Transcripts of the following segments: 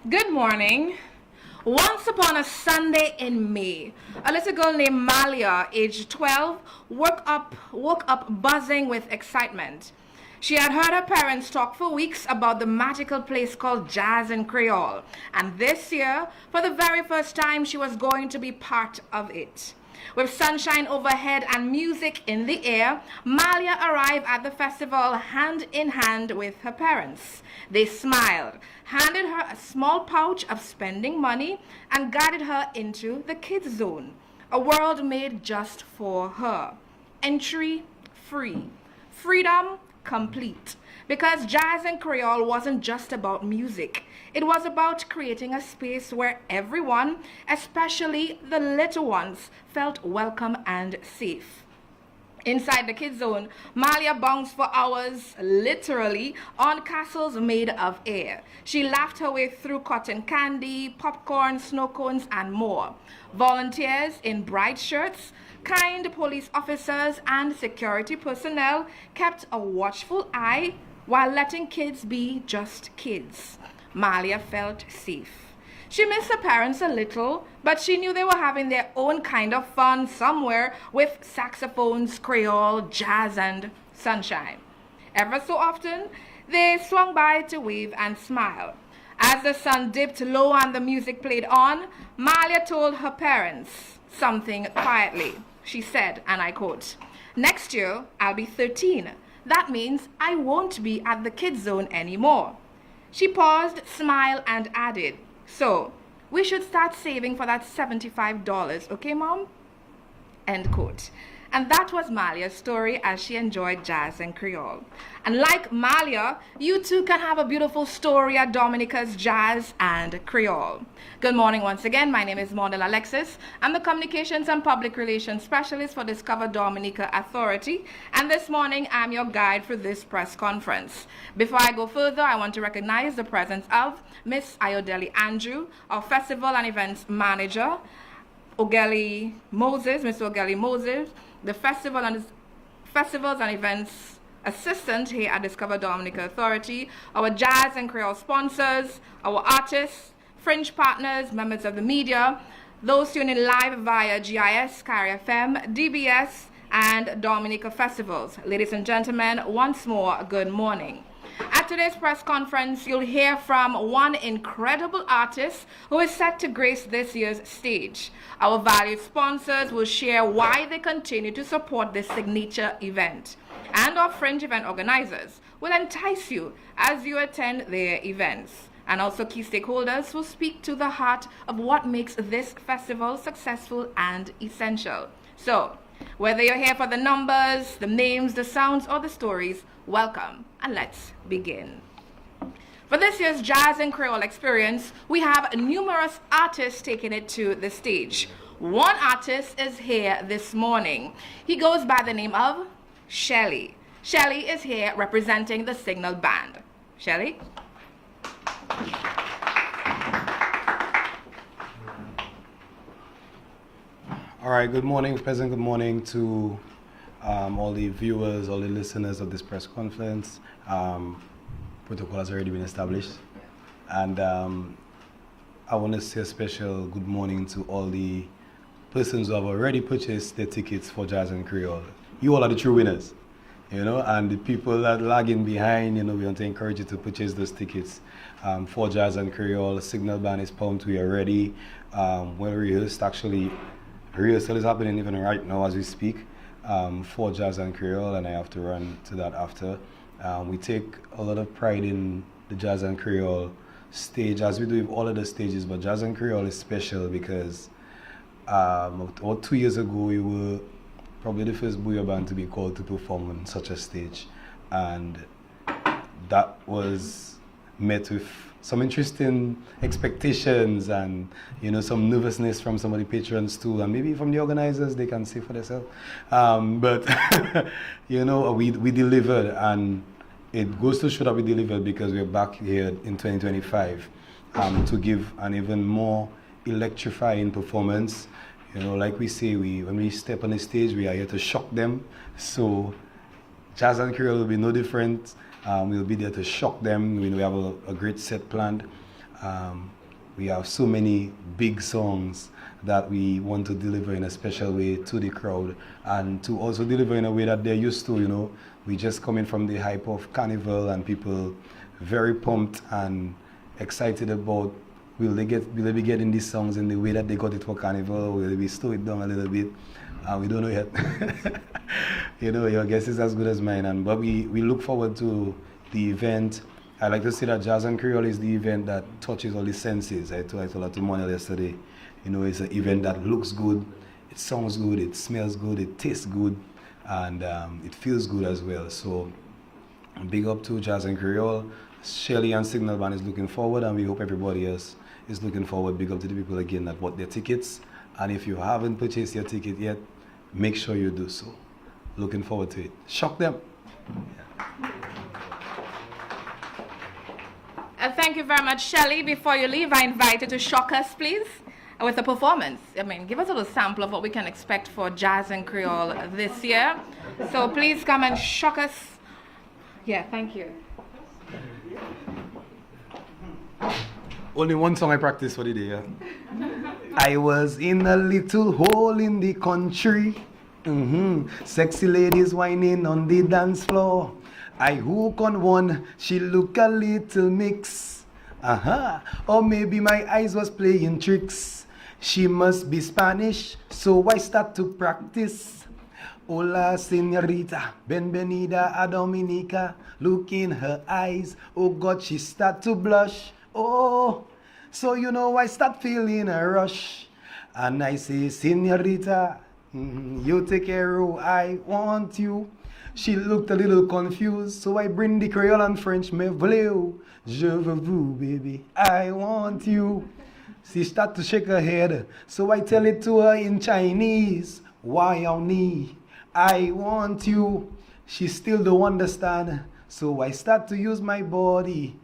Good morning. Once upon a Sunday in May, a little girl named Malia, aged 12, woke up buzzing with excitement. She had heard her parents talk for weeks about the magical place called Jazz in Creole, and this year, for the very first time, she was going to be part of it. With sunshine overhead and music in the air, Malia arrived at the festival hand in hand with her parents. They smiled, handed her a small pouch of spending money, and guided her into the kids zone, a world made just for her. Entry free, freedom complete. Because Jazz in Creole wasn't just about music. It was about creating a space where everyone, especially the little ones, felt welcome and safe. Inside the kids zone, Malia bounced for hours, literally, on castles made of air. She laughed her way through cotton candy, popcorn, snow cones, and more. Volunteers in bright shirts, kind police officers, and security personnel kept a watchful eye while letting kids be just kids. Malia felt safe. She missed her parents a little, but she knew they were having their own kind of fun somewhere with saxophones, Creole, jazz, and sunshine. Ever so often, they swung by to wave and smile. As the sun dipped low and the music played on, Malia told her parents something quietly. She said, and I quote, "Next year, I'll be 13. That means I won't be at the kids zone anymore." She paused, smiled, and added, "So, we should start saving for that $75, okay, Mom?" End quote. And that was Malia's story as she enjoyed Jazz and Creole. And like Malia, you too can have a beautiful story at Dominica's Jazz and Creole. Good morning once again. My name is Maudel Alexis. I'm the Communications and Public Relations Specialist for Discover Dominica Authority. And this morning, I'm your guide for this press conference. Before I go further, I want to recognize the presence of Miss Ayodele Andrew, our Festival and Events Manager, Mr. Ogeli Moses, the Festivals and Events Assistant here at Discover Dominica Authority, our Jazz and Creole sponsors, our artists, fringe partners, members of the media, those tuning in live via GIS, Carrier FM, DBS, and Dominica Festivals. Ladies and gentlemen, once more, good morning. At today's press conference, you'll hear from one incredible artist who is set to grace this year's stage. Our valued sponsors will share why they continue to support this signature event. And our fringe event organizers will entice you as you attend their events. And also key stakeholders will speak to the heart of what makes this festival successful and essential. So, whether you're here for the numbers, the names, the sounds, or the stories, welcome, and let's begin. For this year's Jazz and Creole experience, we have numerous artists taking it to the stage. One artist is here this morning. He goes by the name of Shelly. Shelly is here representing the Signal Band. Shelly? All right, good morning, President. Good morning to all the viewers, all the listeners of this press conference. Protocol has already been established. And I want to say a special good morning to all the persons who have already purchased their tickets for Jazz and Creole. You all are the true winners, and the people that lagging behind, we want to encourage you to purchase those tickets for Jazz and Creole. Signal Band is pumped. We are ready. Well rehearsed, actually. Rehearsal is happening even right now as we speak for Jazz and Creole, and I have to run to that after. We take a lot of pride in the Jazz and Creole stage, as we do with all of the stages, but Jazz and Creole is special because about 2 years ago we were probably the first booyah band to be called to perform on such a stage, and that was met with some interesting expectations and some nervousness from some of the patrons too, and maybe from the organizers. They can say for themselves, but we delivered, and it goes to show that we delivered because we're back here in 2025 to give an even more electrifying performance. Like we say, when we step on the stage, we are here to shock them. So Jazz and Creole will be no different. We'll be there to shock them. We have a great set planned. We have so many big songs that we want to deliver in a special way to the crowd, and to also deliver in a way that they're used to, you know. We just coming from the hype of Carnival, and people very pumped and excited about will they be getting these songs in the way that they got it for Carnival, will they be slow it down a little bit? We don't know yet. You know, your guess is as good as mine, but we look forward to the event. I like to say that Jazz and Creole is the event that touches all the senses. I told that to Monel yesterday. You know, it's an event that looks good, it sounds good, it smells good, it tastes good, and it feels good as well. So big up to Jazz and Creole. Shirley and Signal Band is looking forward, and we hope everybody else is looking forward. Big up to the people again that bought their tickets. And if you haven't purchased your ticket yet, make sure you do so. Looking forward to it. Shock them. Thank you very much, Shelley. Before you leave, I invite you to shock us, please, with a performance. I mean, give us a little sample of what we can expect for Jazz and Creole this year. So please come and shock us. Yeah, thank you. Only one song I practiced for the day, yeah? I was in a little hole in the country. Sexy ladies whining on the dance floor. I hook on one, she look a little mix. Or maybe my eyes was playing tricks. She must be Spanish, so I start to practice. Hola, señorita, bienvenida a Dominica. Look in her eyes, oh God, she start to blush. Oh, so you know I start feeling a rush. And I say, señorita, you take care, oh, I want you. She looked a little confused, so I bring the Creole and French. Me voulez, je veux vous, baby, I want you. She start to shake her head, so I tell it to her in Chinese. Why on me? I want you. She still don't understand, so I start to use my body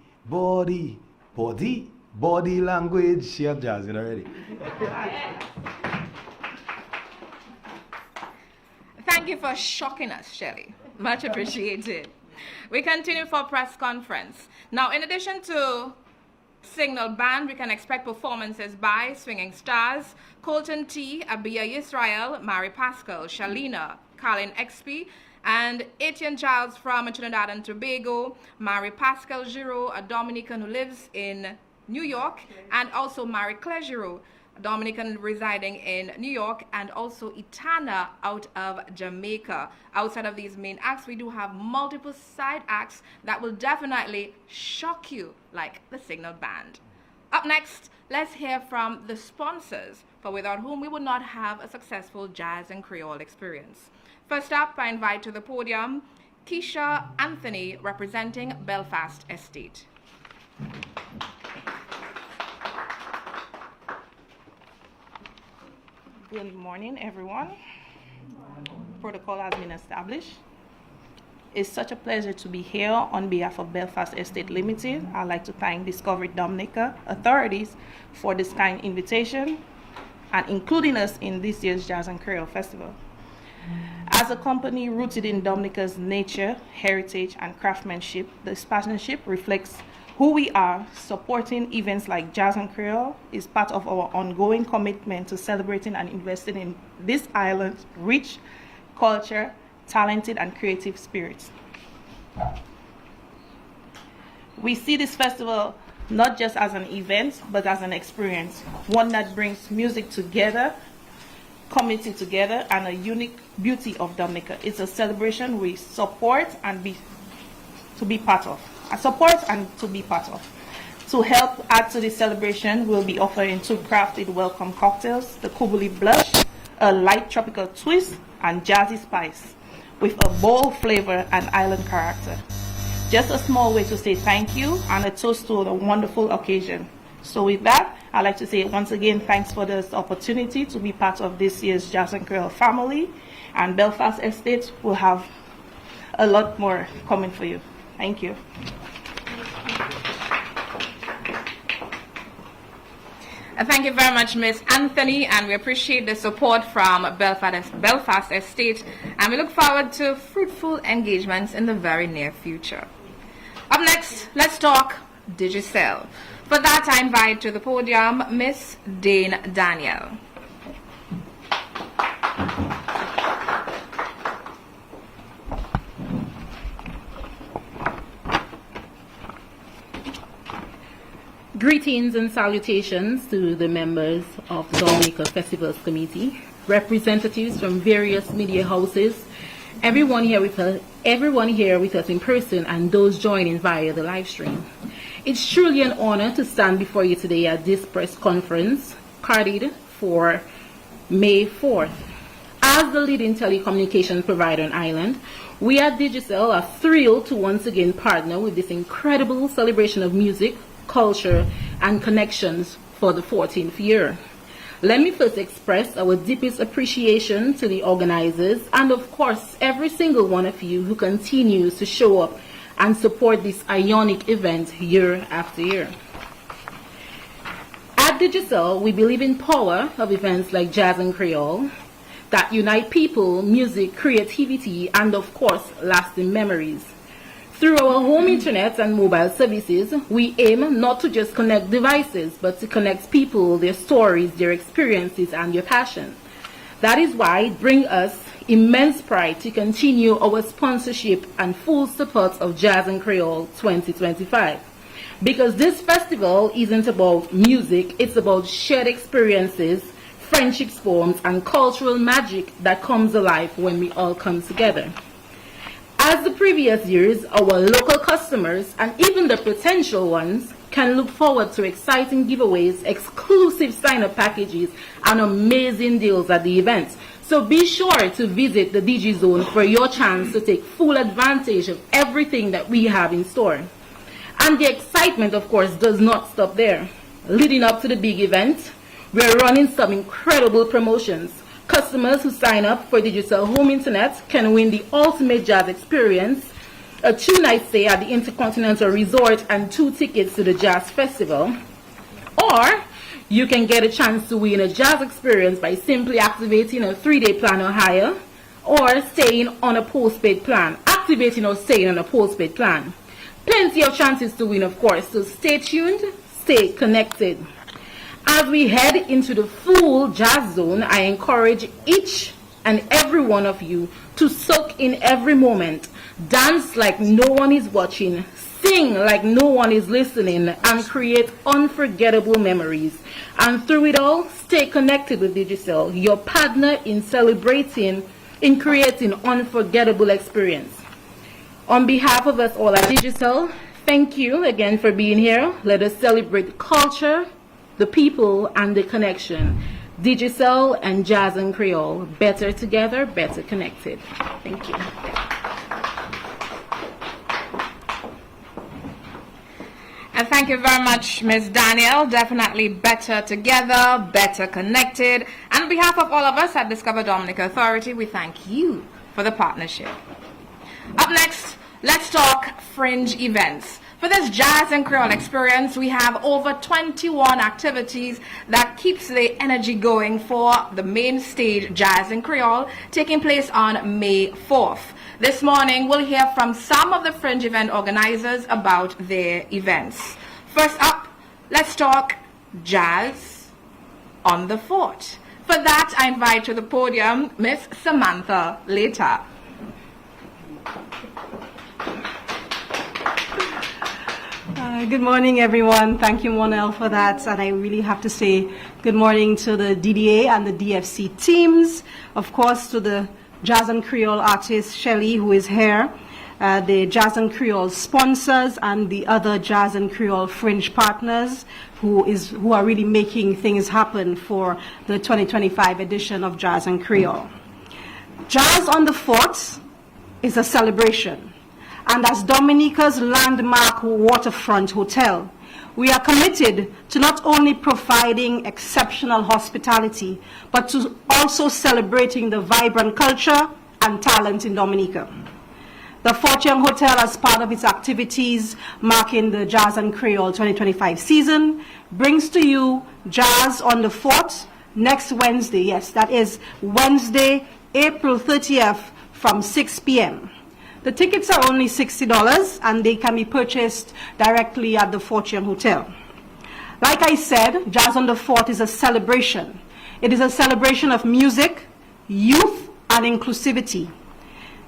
language. She has jazz it already. Thank you for shocking us, Shelley. Much appreciated. We continue for press conference. Now, in addition to Signal Band, we can expect performances by Swinging Stars, Colton T, Abia Yisrael, Mary Pascal, Shalina, Colin XP, and Etienne Childs from Trinidad and Tobago, Mary Pascal Giraud, a Dominican who lives in New York, and also Marie Claire Giraud, a Dominican residing in New York, and also Itana out of Jamaica. Outside of these main acts, we do have multiple side acts that will definitely shock you, like the Signal Band. Up next, let's hear from the sponsors, for without whom we would not have a successful Jazz and Creole experience. First up, I invite to the podium Keisha Anthony, representing Belfast Estate. Good morning, everyone. Protocol has been established. It's such a pleasure to be here on behalf of Belfast Estate Limited. I'd like to thank Discovery Dominica Authorities for this kind invitation and including us in this year's Jazz and Creole Festival. As a company rooted in Dominica's nature, heritage, and craftsmanship, this partnership reflects who we are. Supporting events like Jazz and Creole is part of our ongoing commitment to celebrating and investing in this island's rich culture, talented, and creative spirits. We see this festival not just as an event, but as an experience, one that brings music together, community together, and a unique beauty of Dominica. It's a celebration we support and to be part of. To help add to this celebration, we'll be offering 2 crafted welcome cocktails, the Kubuli Blush, a light tropical twist, and jazzy spice, with a bold flavor and island character. Just a small way to say thank you and a toast to a wonderful occasion. So with that, I'd like to say once again, thanks for this opportunity to be part of this year's Jazz and Creole family, and Belfast Estate will have a lot more coming for you. Thank you. Thank you very much, Ms. Anthony, and we appreciate the support from Belfast Estate, and we look forward to fruitful engagements in the very near future. Up next, let's talk Digicel. For that, I invite to the podium Miss Dane Daniel. Greetings and salutations to the members of the Dominica Festivals Committee, representatives from various media houses, everyone here with us in person, and those joining via the live stream. It's truly an honor to stand before you today at this press conference, carried for May 4th. As the leading telecommunications provider on Island, we at Digicel are thrilled to once again partner with this incredible celebration of music, culture, and connections for the 14th year. Let me first express our deepest appreciation to the organizers and, of course, every single one of you who continues to show up and support this ionic event year after year. At Digicel, we believe in power of events like Jazz and Creole that unite people, music, creativity, and, of course, lasting memories. Through our home internet and mobile services, we aim not to just connect devices, but to connect people, their stories, their experiences, and their passion. That is why it brings us immense pride to continue our sponsorship and full support of Jazz and Creole 2025. Because this festival isn't about music, it's about shared experiences, friendships formed, and cultural magic that comes alive when we all come together. As the previous years, our local customers and even the potential ones can look forward to exciting giveaways, exclusive sign-up packages, and amazing deals at the event. So be sure to visit the DigiZone for your chance to take full advantage of everything that we have in store. And the excitement, of course, does not stop there. Leading up to the big event, we're running some incredible promotions. Customers who sign up for Digicel Home Internet can win the ultimate jazz experience, a 2-night stay at the Intercontinental Resort and 2 tickets to the Jazz Festival. Or you can get a chance to win a jazz experience by simply activating a 3-day plan or higher, or staying on a postpaid plan, activating or staying on a postpaid plan. Plenty of chances to win, of course, so stay tuned, stay connected. As we head into the full jazz zone, I encourage each and every one of you to soak in every moment, dance like no one is watching, sing like no one is listening, and create unforgettable memories. And through it all, stay connected with Digicel, your partner in creating unforgettable experience. On behalf of us all at Digicel, thank you again for being here. Let us celebrate the culture, the people, and the connection. Digicel and Jazz and Creole, better together, better connected. Thank you. And thank you very much, Ms. Daniel. Definitely better together, better connected. And on behalf of all of us at Discover Dominica Authority, we thank you for the partnership. Up next, let's talk fringe events. For this Jazz and Creole experience, we have over 21 activities that keeps the energy going for the main stage Jazz and Creole, taking place on May 4th. This morning, we'll hear from some of the fringe event organizers about their events. First up, let's talk Jazz on the Fort. For that, I invite to the podium Miss Samantha Later. Good morning, everyone. Thank you, Monel, for that. And I really have to say good morning to the DDA and the DFC teams. Of course, to the Jazz and Creole artist, Shelley, who is here, the Jazz and Creole sponsors, and the other Jazz and Creole fringe partners who are really making things happen for the 2025 edition of Jazz and Creole. Jazz on the Fort is a celebration. And as Dominica's landmark waterfront hotel, we are committed to not only providing exceptional hospitality, but to also celebrating the vibrant culture and talent in Dominica. The Fort Young Hotel, as part of its activities marking the Jazz and Creole 2025 season, brings to you Jazz on the Fort next Wednesday. Yes, that is Wednesday, April 30th from 6 p.m. The tickets are only $60 and they can be purchased directly at the Fort Young Hotel. Like I said, Jazz on the Fort is a celebration. It is a celebration of music, youth, and inclusivity.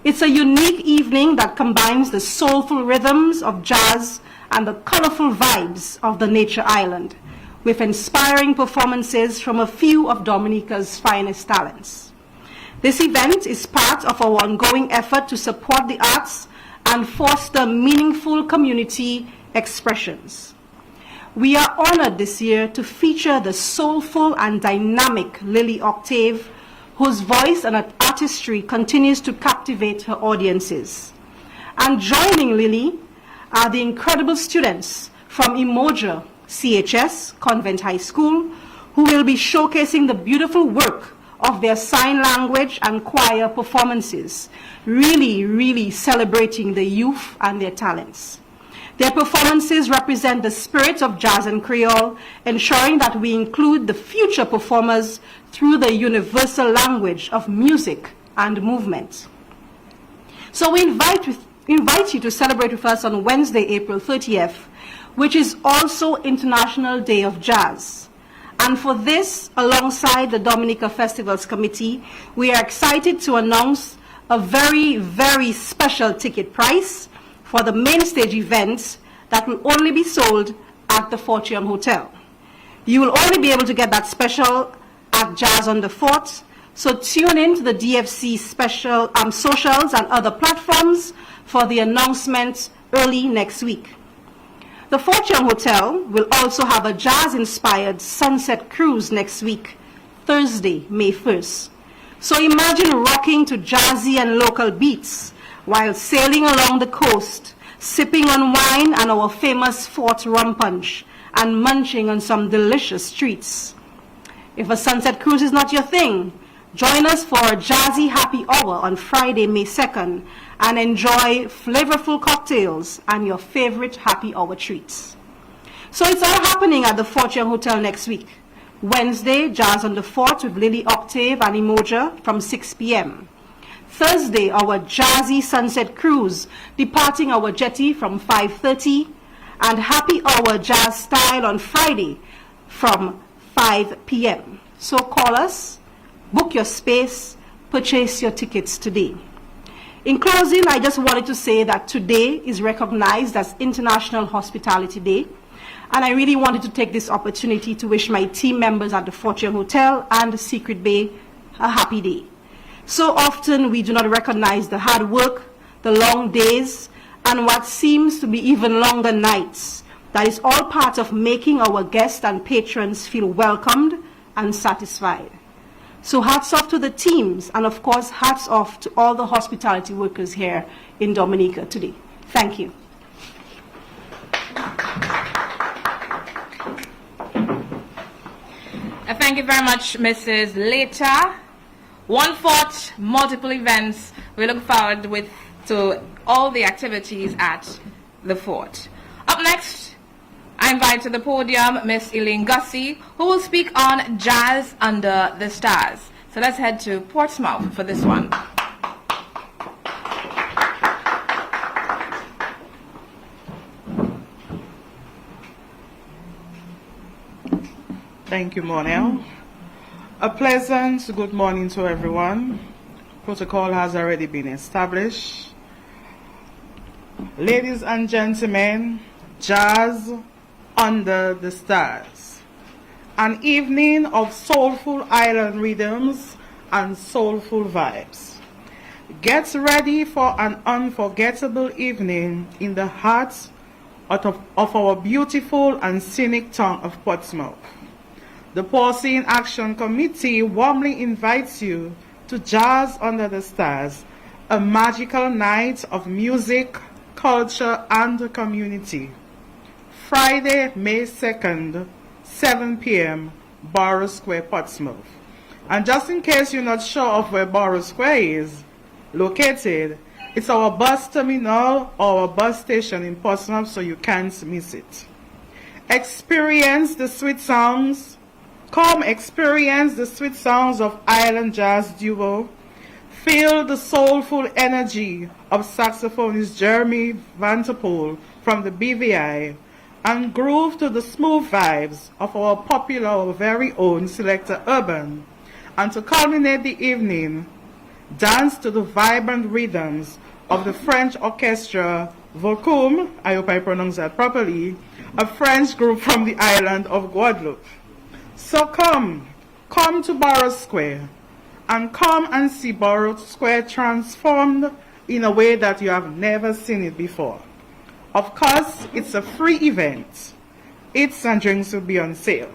It's a unique evening that combines the soulful rhythms of jazz and the colorful vibes of the Nature Island, with inspiring performances from a few of Dominica's finest talents. This event is part of our ongoing effort to support the arts and foster meaningful community expressions. We are honored this year to feature the soulful and dynamic Lily Octave, whose voice and artistry continues to captivate her audiences. And joining Lily are the incredible students from Imoja CHS, Convent High School, who will be showcasing the beautiful work of their sign language and choir performances, really celebrating the youth and their talents. Their performances represent the spirit of jazz and Creole, ensuring that we include the future performers through the universal language of music and movement. So we invite you to celebrate with us on Wednesday, April 30th, which is also International Day of Jazz. And for this, alongside the Dominica Festivals Committee, we are excited to announce a very special ticket price for the main stage events that will only be sold at the Fortune Hotel. You will only be able to get that special at Jazz on the Fort, so tune in to the DFC special socials and other platforms for the announcement early next week. The Fortune Hotel will also have a jazz-inspired sunset cruise next week, Thursday, May 1st. So imagine rocking to jazzy and local beats while sailing along the coast, sipping on wine and our famous Fort rum punch, and munching on some delicious treats. If a sunset cruise is not your thing, join us for a jazzy happy hour on Friday, May 2nd, and enjoy flavorful cocktails and your favorite happy hour treats. So it's all happening at the Fortune Hotel next week. Wednesday, Jazz on the Fort with Lily Octave and Imoja from 6 p.m. Thursday, our jazzy sunset cruise departing our jetty from 5:30, and happy hour jazz style on Friday from 5 p.m. So call us, book your space, purchase your tickets today. In closing, I just wanted to say that today is recognized as International Hospitality Day, and I really wanted to take this opportunity to wish my team members at the Fortune Hotel and the Secret Bay a happy day. So often we do not recognize the hard work, the long days, and what seems to be even longer nights. That is all part of making our guests and patrons feel welcomed and satisfied. So hats off to the teams, and of course hats off to all the hospitality workers here in Dominica today. Thank you. Thank you very much, Mrs. Leta. One Fort, multiple events. We look forward to all the activities at the Fort. Up next, I invite to the podium Miss Elaine Gussie, who will speak on Jazz Under the Stars. So let's head to Portsmouth for this one. Thank you, Monel. A pleasant good morning to everyone. Protocol has already been established. Ladies and gentlemen, Jazz Under the Stars. An evening of soulful island rhythms and soulful vibes. Get ready for an unforgettable evening in the heart of our beautiful and scenic town of Portsmouth. The Porcine Action Committee warmly invites you to Jazz Under the Stars, a magical night of music, culture, and community. Friday, May 2nd, 7 p.m., Borough Square, Portsmouth. And just in case you're not sure of where Borough Square is located, it's our bus terminal or our bus station in Portsmouth, so you can't miss it. Experience the sweet sounds. Come experience the sweet sounds of Island Jazz Duo. Feel the soulful energy of saxophonist Jeremy Vanterpool from the BVI, and groove to the smooth vibes of our popular, our very own Selector Urban. And to culminate the evening, dance to the vibrant rhythms of the French orchestra Volcom, I hope I pronounced that properly, a French group from the island of Guadeloupe. So come to Borough Square, and come and see Borough Square transformed in a way that you have never seen it before. Of course, it's a free event. Eats and drinks will be on sale.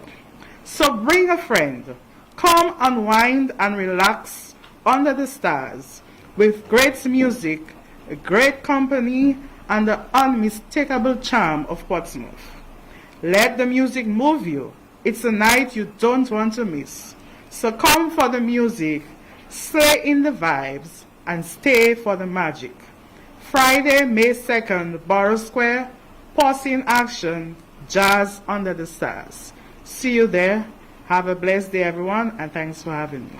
So bring a friend. Come unwind and relax under the stars with great music, a great company, and the unmistakable charm of Portsmouth. Let the music move you. It's a night you don't want to miss. So come for the music, slay in the vibes, and stay for the magic. Friday, May 2nd, Borough Square, Posse in Action, Jazz Under the Stars. See you there. Have a blessed day, everyone, and thanks for having me.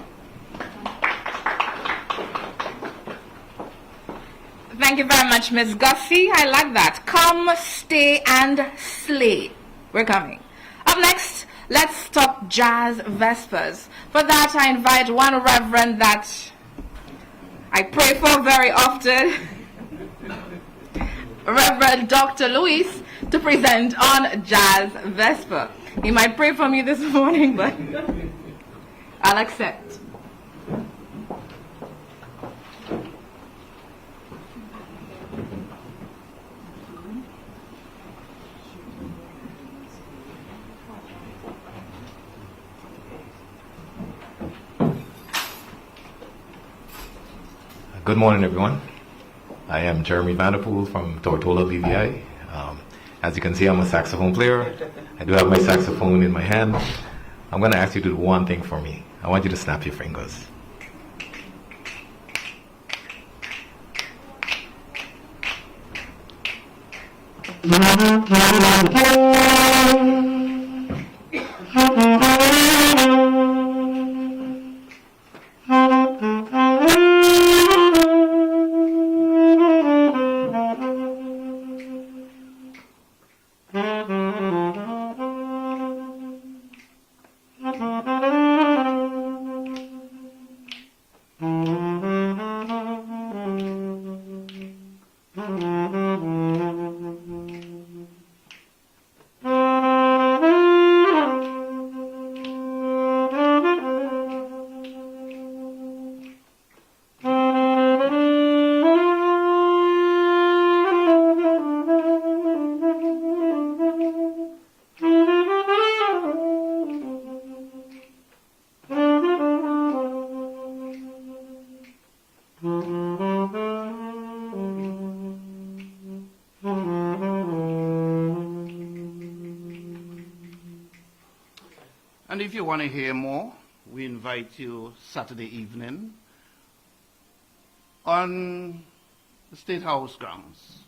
Thank you very much, Ms. Gussie. I like that. Come, stay, and slay. We're coming. Up next, let's talk Jazz Vespers. For that, I invite one reverend that I pray for very often, Reverend Dr. Luis, to present on Jazz Vesper. He might pray for me this morning, but I'll accept. Good morning, everyone. I am Jeremy Vanderpool from Tortola BVI. As you can see, I'm a saxophone player. I do have my saxophone in my hand. I'm going to ask you to do one thing for me. I want you to snap your fingers. And if you want to hear more, we invite you Saturday evening on the State House grounds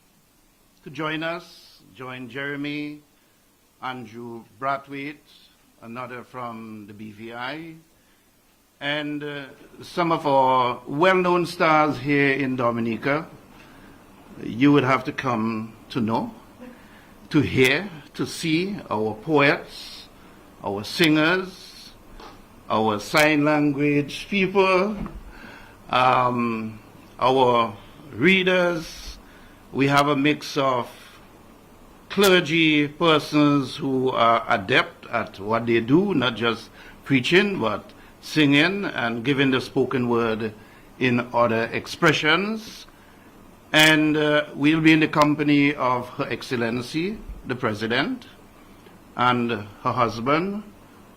to join us, join Jeremy, Andrew Brathwaite, another from the BVI, and some of our well-known stars here in Dominica. You would have to come to know, to hear, to see our poets, our singers, our sign language people, our readers. We have a mix of clergy persons who are adept at what they do, not just preaching, but singing and giving the spoken word in other expressions. And we'll be in the company of Her Excellency, the President, and her husband,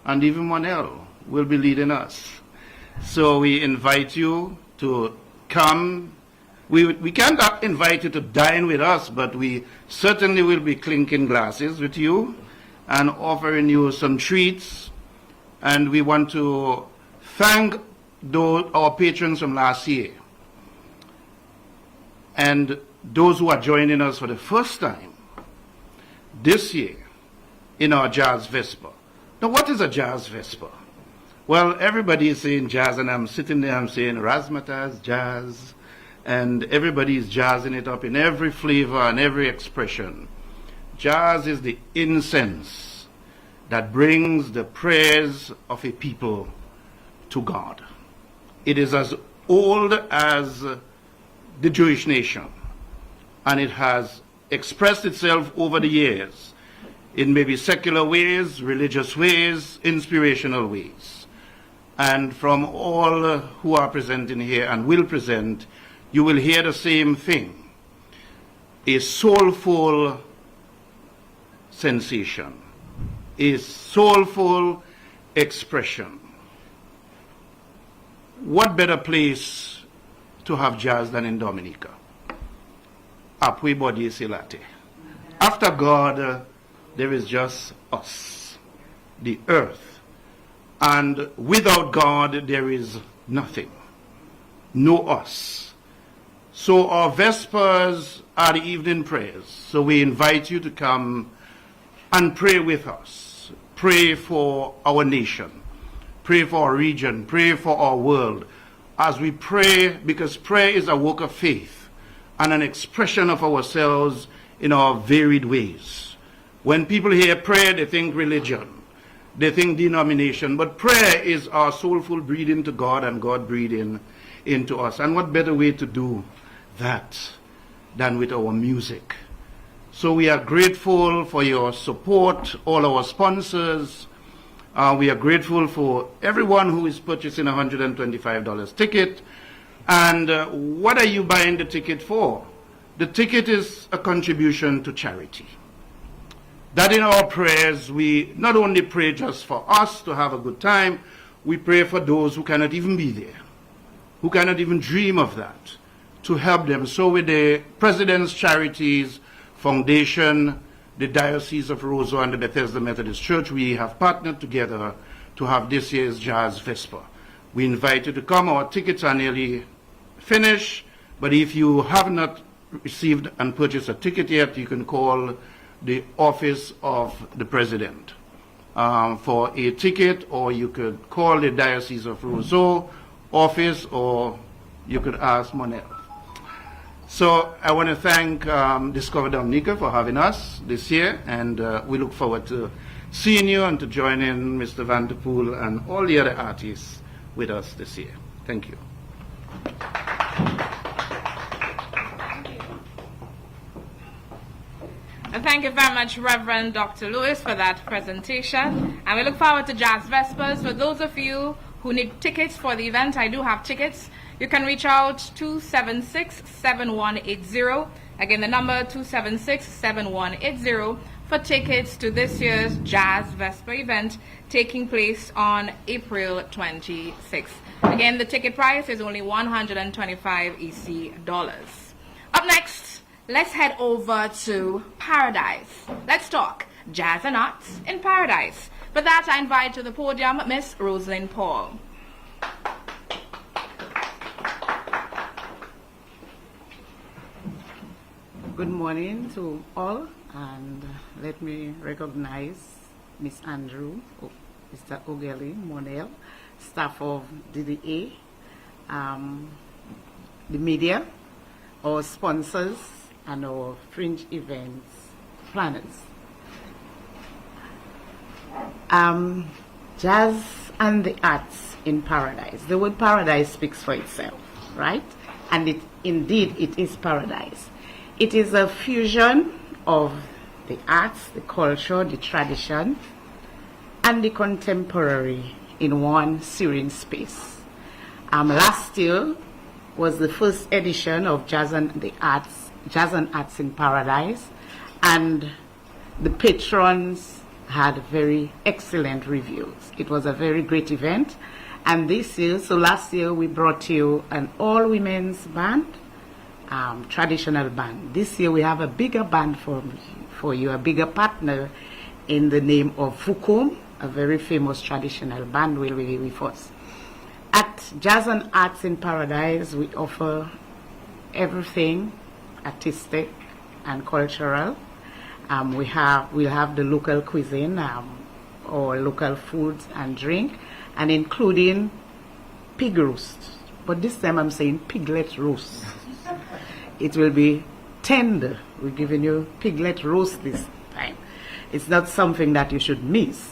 and even Monel will be leading us. So we invite you to come. We can't invite you to dine with us, but we certainly will be clinking glasses with you and offering you some treats. And we want to thank our patrons from last year and those who are joining us for the first time this year in our Jazz Vesper. Now, what is a Jazz Vesper? Well, everybody is saying jazz, and I'm sitting there, I'm saying razzmatazz, jazz, and everybody is jazzing it up in every flavor and every expression. Jazz is the incense that brings the prayers of a people to God. It is as old as the Jewish nation, and it has expressed itself over the years in maybe secular ways, religious ways, inspirational ways. And from all who are presenting here and will present, you will hear the same thing: a soulful sensation, a soulful expression. What better place to have jazz than in Dominica? Apui body silate. After God, there is just us, the earth. And without God, there is nothing. No us. So our Vespers are the evening prayers. So we invite you to come and pray with us. Pray for our nation. Pray for our region. Pray for our world. As we pray, because prayer is a work of faith and an expression of ourselves in our varied ways. When people hear prayer, they think religion. They think denomination. But prayer is our soulful breathing to God and God breathing into us. And what better way to do that than with our music? So we are grateful for your support, all our sponsors. We are grateful for everyone who is purchasing a $125 ticket. And what are you buying the ticket for? The ticket is a contribution to charity. That in our prayers, we not only pray just for us to have a good time, we pray for those who cannot even be there, who cannot even dream of that, to help them. So with the President's Charities Foundation, the Diocese of Roseau and the Bethesda Methodist Church, we have partnered together to have this year's Jazz Vesper. We invite you to come. Our tickets are nearly finished, but if you have not received and purchased a ticket yet, you can call the office of the President for a ticket, or you could call the Diocese of Roseau office, or you could ask Monel. So I want to thank Discover Dominica for having us this year, and we look forward to seeing you and to joining Mr. Vanderpool and all the other artists with us this year. Thank you. And thank you very much, Reverend Dr. Lewis, for that presentation. And we look forward to Jazz Vespers. For those of you who need tickets for the event, I do have tickets. You can reach out 276-7180. Again, the number 276-7180 for tickets to this year's Jazz Vesper event taking place on April 26th. Again, the ticket price is only $125 EC dollars. Up next, let's head over to Paradise. Let's talk jazz and arts in Paradise. For that, I invite to the podium Miss Rosalind Paul. Good morning to all, and let me recognize Miss Andrew, Mr. Ogeli Monel, staff of DDA, the media, our sponsors, and our fringe events planners. Jazz and the arts in Paradise. The word paradise speaks for itself, right? And it is paradise. It is a fusion of the arts, the culture, the tradition, and the contemporary in one serene space. Last year was the first edition of Jazz and Arts in Paradise, and the patrons had very excellent reviews. It was a very great event. And this year, so last year we brought you an all-women's band, traditional band. This year we have a bigger band for you, a bigger partner in the name of Fukum, a very famous traditional band will be with us. At Jazz and Arts in Paradise, we offer everything artistic and cultural. We'll have the local cuisine, or local foods and drink, and including pig roast. But this time I'm saying piglet roast. It will be tender. We're giving you piglet roast this It's not something that you should miss.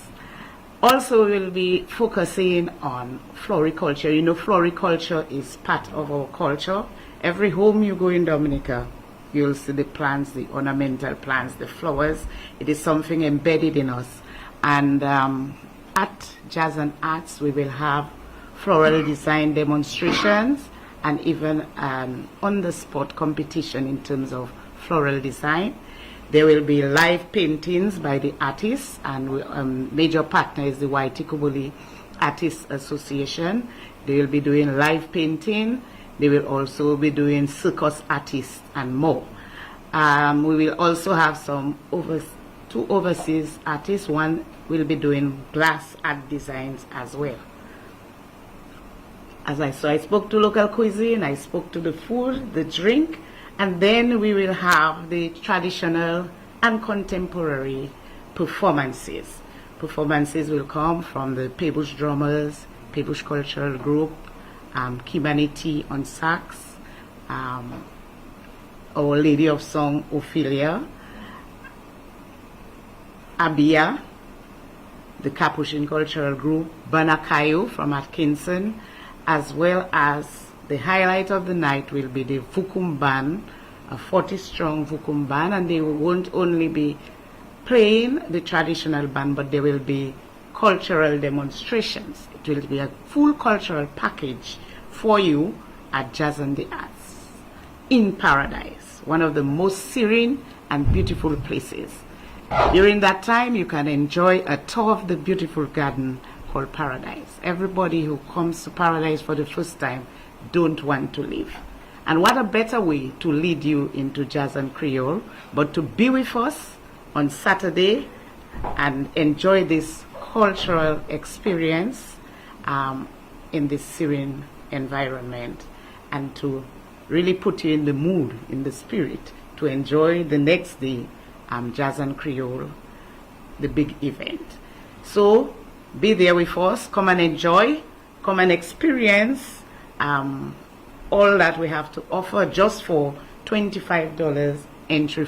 Also, we'll be focusing on floriculture. You know, floriculture is part of our culture. Every home you go in Dominica, you'll see the plants, the ornamental plants, the flowers. It is something embedded in us. And at Jazz and Arts, we will have floral design demonstrations and even an on-the-spot competition in terms of floral design. There will be live paintings by the artists, and major partner is the Waiti Kubuli Artists Association. They will be doing live painting. They will also be doing circus artists and more. We will also have two overseas artists. One will be doing glass art designs as well. I spoke to local cuisine, I spoke to the food, the drink, and then we will have the traditional and contemporary performances. Performances will come from the Pebush Drummers, Pebush Cultural Group, Kimaniti on sax, Our Lady of Song Ophelia, Abia, the Capuchin Cultural Group, Banakayo from Atkinson, as well as the highlight of the night will be the Vukum Band, a 40-strong Vukum Band, and they won't only be playing the traditional band, but there will be cultural demonstrations. It will be a full cultural package for you at Jazz and the Arts in Paradise, one of the most serene and beautiful places. During that time, you can enjoy a tour of the beautiful garden called Paradise. Everybody who comes to Paradise for the first time don't want to leave. And what a better way to lead you into Jazz and Creole, but to be with us on Saturday and enjoy this cultural experience in this serene environment, and to really put you in the mood, in the spirit, to enjoy the next day, Jazz and Creole, the big event. So be there with us, come and enjoy, come and experience all that we have to offer just for $25 entry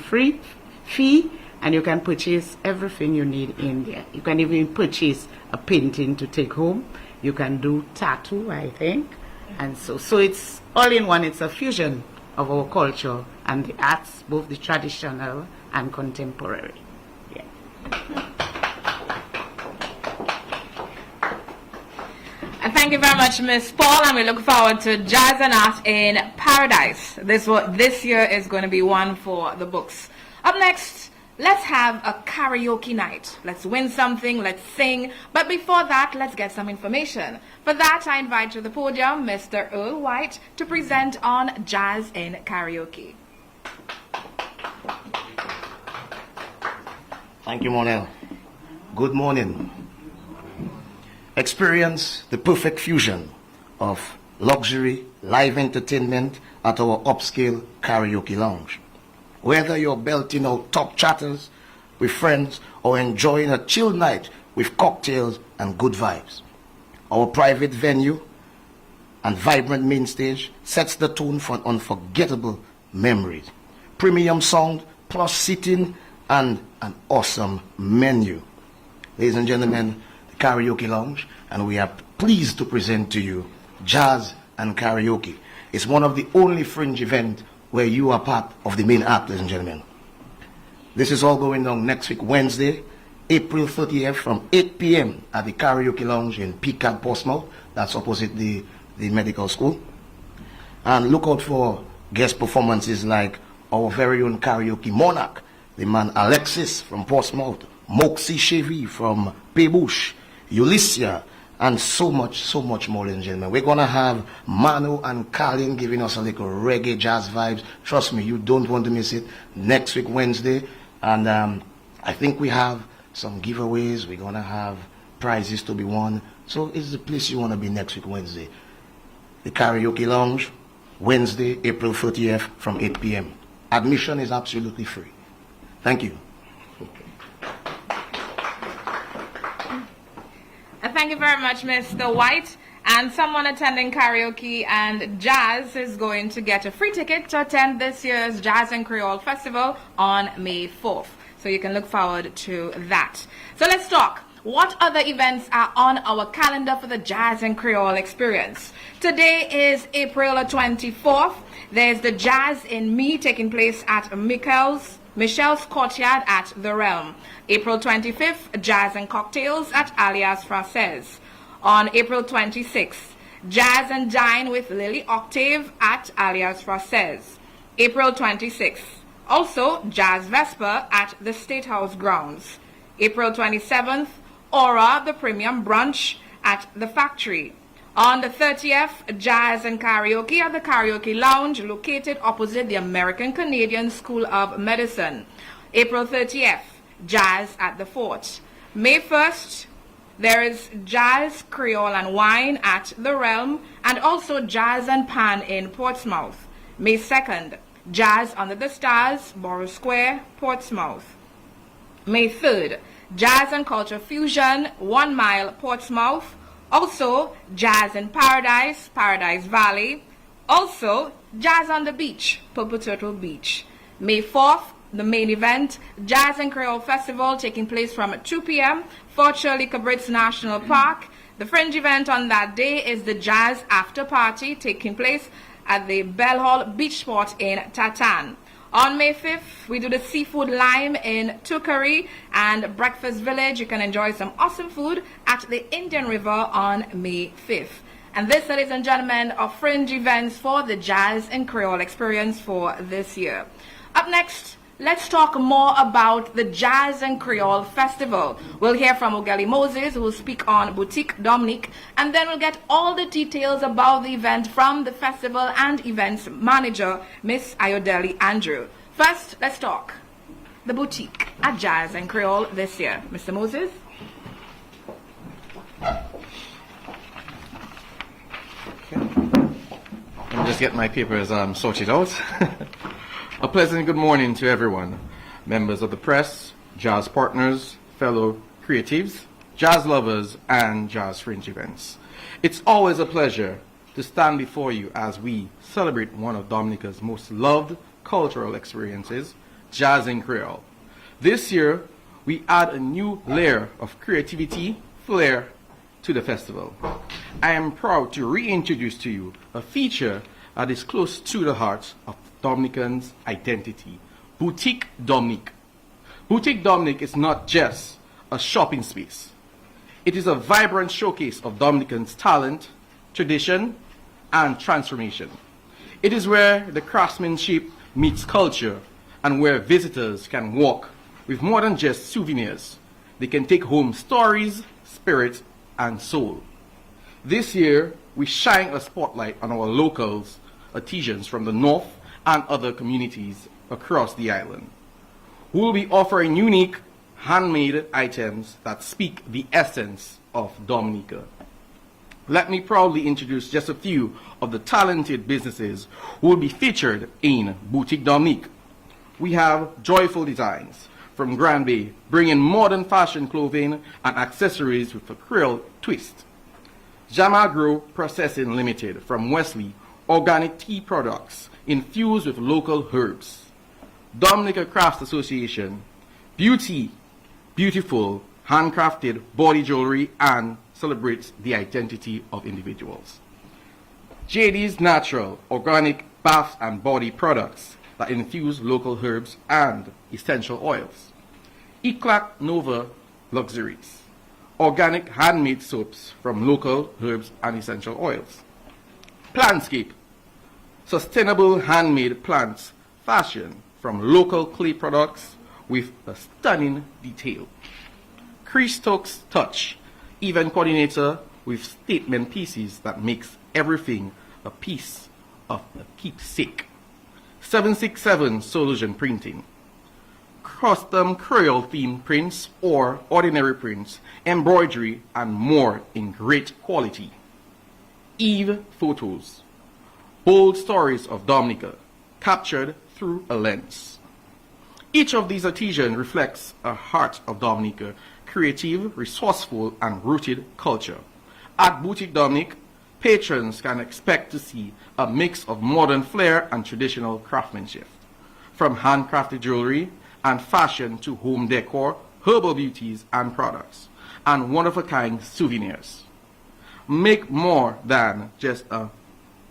fee, and you can purchase everything you need in there. You can even purchase a painting to take home. You can do tattoo, I think. And so it's all in one. It's a fusion of our culture and the arts, both the traditional and contemporary. Yeah. And thank you very much, Ms. Paul, and we look forward to Jazz and Art in Paradise. This year is going to be one for the books. Up next, let's have a karaoke night. Let's win something, let's sing. But before that, let's get some information. For that, I invite to the podium Mr. Earl White to present on Jazz in Karaoke. Thank you, Monel. Good morning. Experience the perfect fusion of luxury, live entertainment at our upscale karaoke lounge. Whether you're belting out top chatters with friends or enjoying a chill night with cocktails and good vibes, our private venue and vibrant main stage sets the tone for unforgettable memories. Premium sound plus seating and an awesome menu. Ladies and gentlemen, the Karaoke Lounge, and we are pleased to present to you Jazz and Karaoke. It's one of the only fringe events where you are part of the main act, ladies and gentlemen. This is all going on next week, Wednesday, April 30th from 8 p.m. at the Karaoke Lounge in PCAD Portsmouth. That's opposite the medical school. And look out for guest performances like our very own karaoke monarch, the man Alexis from Portsmouth, Moxie Chevy from Pebush, Ulyssia, and so much more, ladies and gentlemen. We're going to have Manu and Colin giving us a little reggae jazz vibes. Trust me, you don't want to miss it. Next week, Wednesday. And I think we have some giveaways. We're going to have prizes to be won. So it's the place you want to be next week, Wednesday. The Karaoke Lounge, Wednesday, April 30th from 8 p.m. Admission is absolutely free. Thank you. Thank you very much, Mr. White. And someone attending karaoke and jazz is going to get a free ticket to attend this year's Jazz and Creole Festival on May 4th. So you can look forward to that. So let's talk. What other events are on our calendar for the Jazz and Creole experience? Today is April 24th. There's the Jazz in Me taking place at Michelle's Courtyard at The Realm. April 25th, Jazz and Cocktails at Alias Francaise. On April 26th, Jazz and Dine with Lily Octave at Alias Francaise. April 26th, also Jazz Vesper at the State House grounds. April 27th, Aura, the Premium Brunch at the Factory. On the 30th, Jazz and Karaoke at the Karaoke Lounge located opposite the American Canadian School of Medicine. April 30th, Jazz at the Fort. May 1st, there is Jazz, Creole and Wine at The Realm and also Jazz and Pan in Portsmouth. May 2nd, Jazz Under the Stars, Borough Square, Portsmouth. May 3rd, Jazz and Culture Fusion, 1 Mile, Portsmouth. Also, Jazz in Paradise, Paradise Valley. Also, Jazz on the Beach, Purple Turtle Beach. May 4th, the main event, Jazz and Creole Festival taking place from 2 p.m. for Shirley Cabritz National Park. The fringe event on that day is the Jazz After Party taking place at the Bell Hall Beach Sport in Tatan. On May 5th, we do the Seafood Lime in Tukari and Breakfast Village. You can enjoy some awesome food at the Indian River on May 5th. And this, ladies and gentlemen, are fringe events for the Jazz and Creole experience for this year. Up next, let's talk more about the Jazz and Creole Festival. We'll hear from Ogali Moses, who will speak on Boutique Dominique, and then we'll get all the details about the event from the festival and events manager, Miss Ayodele Andrew. First, let's talk the boutique at Jazz and Creole this year. Mr. Moses? Let me just get my papers sorted out. A pleasant good morning to everyone, members of the press, jazz partners, fellow creatives, jazz lovers, and jazz fringe events. It's always a pleasure to stand before you as we celebrate one of Dominica's most loved cultural experiences, Jazz and Creole. This year, we add a new layer of creativity, flair to the festival. I am proud to reintroduce to you a feature that is close to the heart of Dominican's identity, Boutique Dominique. Boutique Dominique is not just a shopping space. It is a vibrant showcase of Dominican's talent, tradition, and transformation. It is where the craftsmanship meets culture and where visitors can walk with more than just souvenirs. They can take home stories, spirit, and soul. This year, we shine a spotlight on our locals, artisans from the north and other communities across the island. We will be offering unique handmade items that speak the essence of Dominica. Let me proudly introduce just a few of the talented businesses who will be featured in Boutique Dominique. We have Joyful Designs from Grand Bay, bringing modern fashion clothing and accessories with a Creole twist. Jamagro Processing Limited from Wesley, organic tea products infused with local herbs. Dominica Crafts Association, beautiful, handcrafted body jewelry and celebrates the identity of individuals. JD's Natural, organic bath and body products that infuse local herbs and essential oils. Eclac Nova Luxuries, organic handmade soaps from local herbs and essential oils. Plantscape, sustainable handmade plants fashion from local clay products with a stunning detail. Chris Stokes Touch, event coordinator with statement pieces that makes everything a piece of a keepsake. 767 Solution Printing, custom Creole themed prints or ordinary prints, embroidery and more in great quality. Eve Photos, bold stories of Dominica captured through a lens. Each of these artisans reflects a heart of Dominica, creative, resourceful, and rooted culture. At Boutique Dominique, patrons can expect to see a mix of modern flair and traditional craftsmanship, from handcrafted jewelry and fashion to home decor, herbal beauties and products, and one-of-a-kind souvenirs. Make more than just a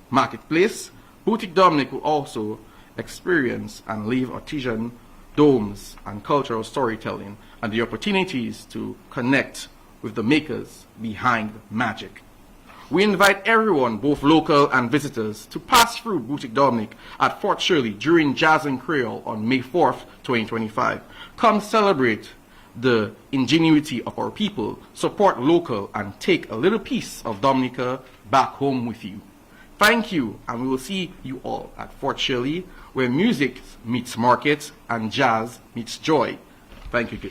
marketplace. Boutique Dominic will also experience and leave artisan domes and cultural storytelling and the opportunities to connect with the makers behind magic. We invite everyone, both local and visitors, to pass through Boutique Dominic at Fort Shirley during Jazz and Creole on May 4th, 2025. Come celebrate the ingenuity of our people, support local, and take a little piece of Dominica back home with you. Thank you, and we will see you all at Fort Shirley, where music meets market and jazz meets joy. Thank you.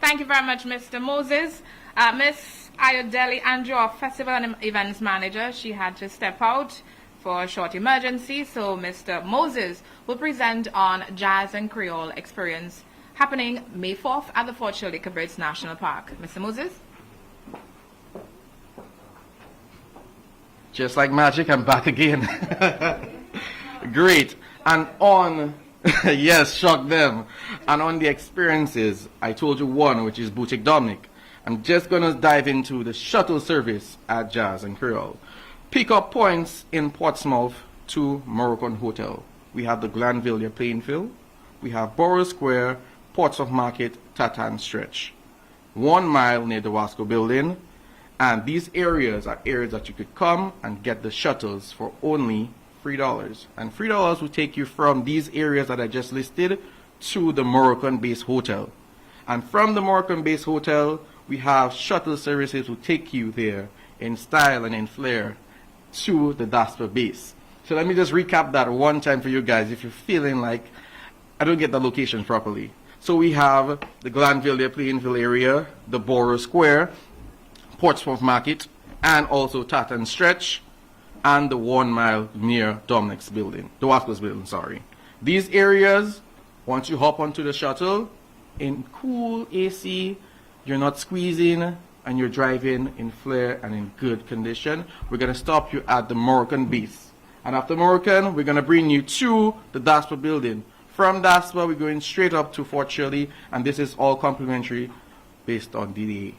Thank you very much, Mr. Moses. Miss Ayodele Andrew, our Festival and Events Manager, she had to step out for a short emergency, so Mr. Moses will present on Jazz and Creole Experience happening May 4th at the Fort Shirley Cabrits National Park. Mr. Moses? Just like magic, I'm back again. Great. And on, yes, shock them. And on the experiences, I told you one, which is Boutique Dominic. I'm just going to dive into the shuttle service at Jazz and Creole. Pick up points in Portsmouth to Moroccan Hotel. We have the Glanville Plainfield. We have Borough Square, Portsmouth Market, Tatan Stretch. 1 mile near the Wasco Building. And these areas are areas that you could come and get the shuttles for only $3. And $3 will take you from these areas that I just listed to the Moroccan-based hotel. And from the Moroccan-based hotel, we have shuttle services will take you there in style and in flair to the Dasper base. So let me just recap that one time for you guys if you're feeling like I don't get the location properly. So we have the Glanville Plainville area, the Borough Square, Portsmouth Market, and also Tatan Stretch, and the 1 mile near Dominic's building, the Wasco's building, sorry. These areas, once you hop onto the shuttle, in cool AC, you're not squeezing, and you're driving in flair and in good condition. We're going to stop you at the Moroccan base. And after Moroccan, we're going to bring you to the Dasper building. From Dasper, we're going straight up to Fort Shirley, and this is all complimentary based on DDA.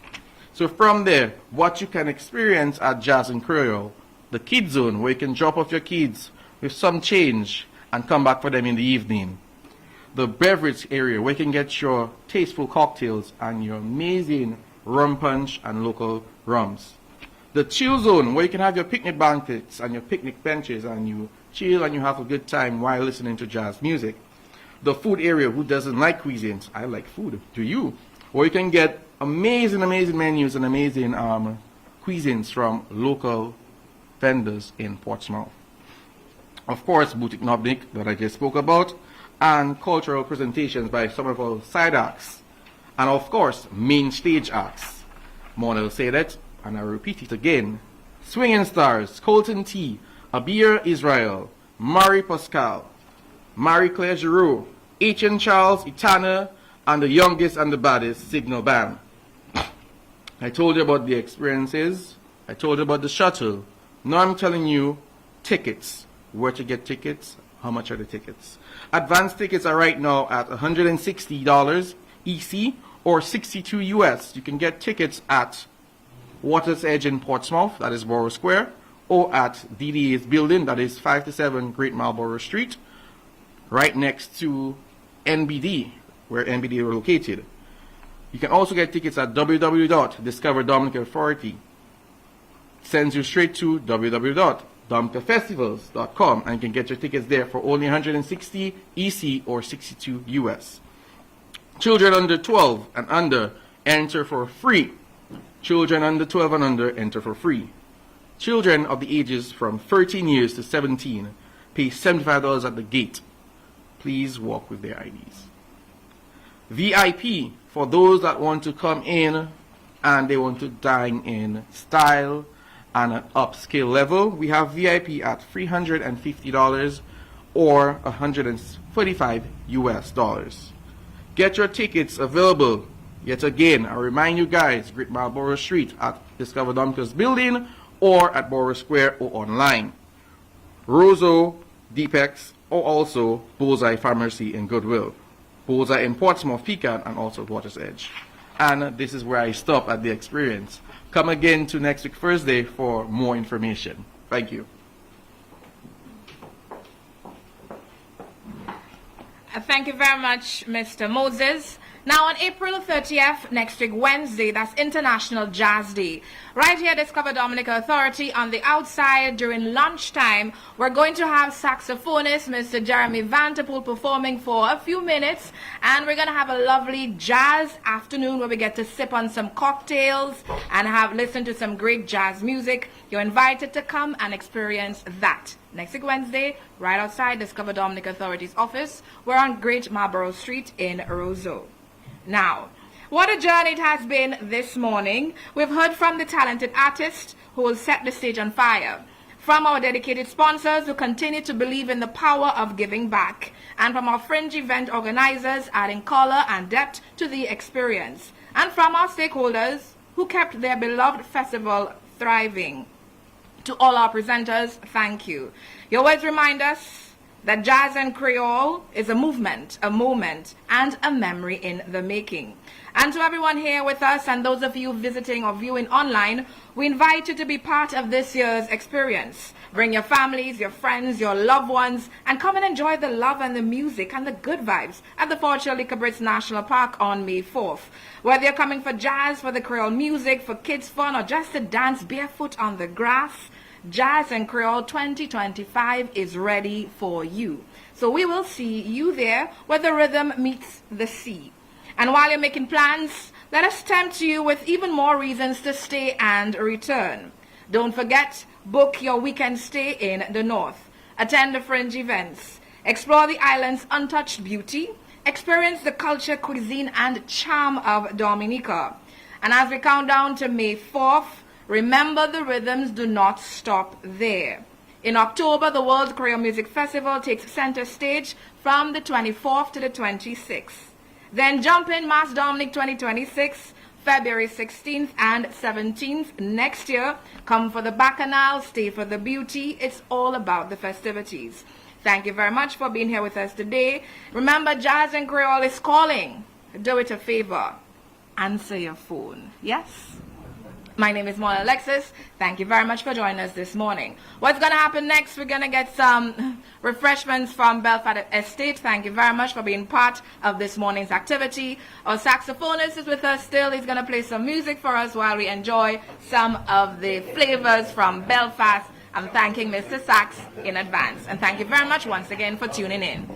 So from there, what you can experience at Jazz and Creole, the kids zone, where you can drop off your kids with some change and come back for them in the evening. The beverage area, where you can get your tasteful cocktails and your amazing rum punch and local rums. The chill zone, where you can have your picnic blankets and your picnic benches and you chill and you have a good time while listening to jazz music. The food area, who doesn't like cuisines? I like food. Do you? Where you can get amazing menus and amazing cuisines from local vendors in Portsmouth. Of course, Boutique Dominic that I just spoke about, and cultural presentations by some of our side acts, and of course, main stage acts. Mona will say that, and I repeat it again. Swinging Stars, Colton T, Abir Israel, Marie Pascal, Marie-Claire Giroux, H.N. Charles Itana, and the youngest and the baddest Signal Band. I told you about the experiences. I told you about the shuttle. Now I'm telling you tickets. Where to get tickets? How much are the tickets? Advanced tickets are right now at $160 EC or $62 US. You can get tickets at Water's Edge in Portsmouth, that is Borough Square, or at DDA's building, that is 5 to 7 Great Marlborough Street, right next to NBD, where NBD are located. You can also get tickets at www.Discover Dominica Authority. Sends you straight to www.dominicafestivals.com and you can get your tickets there for only $160 EC or $62 US. Children under 12 and under enter for free. Children under 12 and under enter for free. Children of the ages from 13 years to 17 pay $75 at the gate. Please walk with their IDs. VIP, for those that want to come in and they want to dine in style and an upscale level, we have VIP at $350 or $145 US. Get your tickets available. Yet again, I remind you guys, Great Marlborough Street at Discover Dominica's building or at Borough Square or online. Roseau, Deepex, or also Bullseye Pharmacy in Goodwill. Bullseye in Portsmouth, Pecan, and also Water's Edge. And this is where I stop at the experience. Come again to next week Thursday for more information. Thank you. Thank you very much, Mr. Moses. Now, on April 30th, next week, Wednesday, that's International Jazz Day. Right here at Discover Dominica Authority on the outside during lunchtime, we're going to have saxophonist Mr. Jeremy Vanderpool performing for a few minutes. And we're going to have a lovely jazz afternoon where we get to sip on some cocktails and listen to some great jazz music. You're invited to come and experience that. Next week, Wednesday, right outside Discover Dominica Authority's office. We're on Great Marlborough Street in Roseau. Now, what a journey it has been this morning. We've heard from the talented artist who will set the stage on fire, from our dedicated sponsors who continue to believe in the power of giving back, and from our fringe event organizers adding color and depth to the experience, and from our stakeholders who kept their beloved festival thriving. To all our presenters, thank you. You always remind us that jazz and Creole is a movement, a moment, and a memory in the making. And to everyone here with us and those of you visiting or viewing online, we invite you to be part of this year's experience. Bring your families, your friends, your loved ones, and come and enjoy the love and the music and the good vibes at the Fort Shirley Cabrits National Park on May 4th. Whether you're coming for jazz, for the Creole music, for kids fun, or just to dance barefoot on the grass, Jazz and Creole 2025 is ready for you. So we will see you there where the rhythm meets the sea. And while you're making plans, let us tempt you with even more reasons to stay and return. Don't forget, book your weekend stay in the north. Attend the fringe events. Explore the island's untouched beauty. Experience the culture, cuisine, and charm of Dominica. And as we count down to May 4th, remember, the rhythms do not stop there. In October, the World Creole Music Festival takes center stage from the 24th to the 26th. Then jump in Mass Dominic 2026, February 16th and 17th next year. Come for the Bacchanal, stay for the beauty. It's all about the festivities. Thank you very much for being here with us today. Remember, Jazz and Creole is calling. Do it a favor. Answer your phone. Yes? My name is Mona Alexis. Thank you very much for joining us this morning. What's going to happen next? We're going to get some refreshments from Belfast Estate. Thank you very much for being part of this morning's activity. Our saxophonist is with us still. He's going to play some music for us while we enjoy some of the flavors from Belfast. I'm thanking Mr. Sax in advance. And thank you very much once again for tuning in.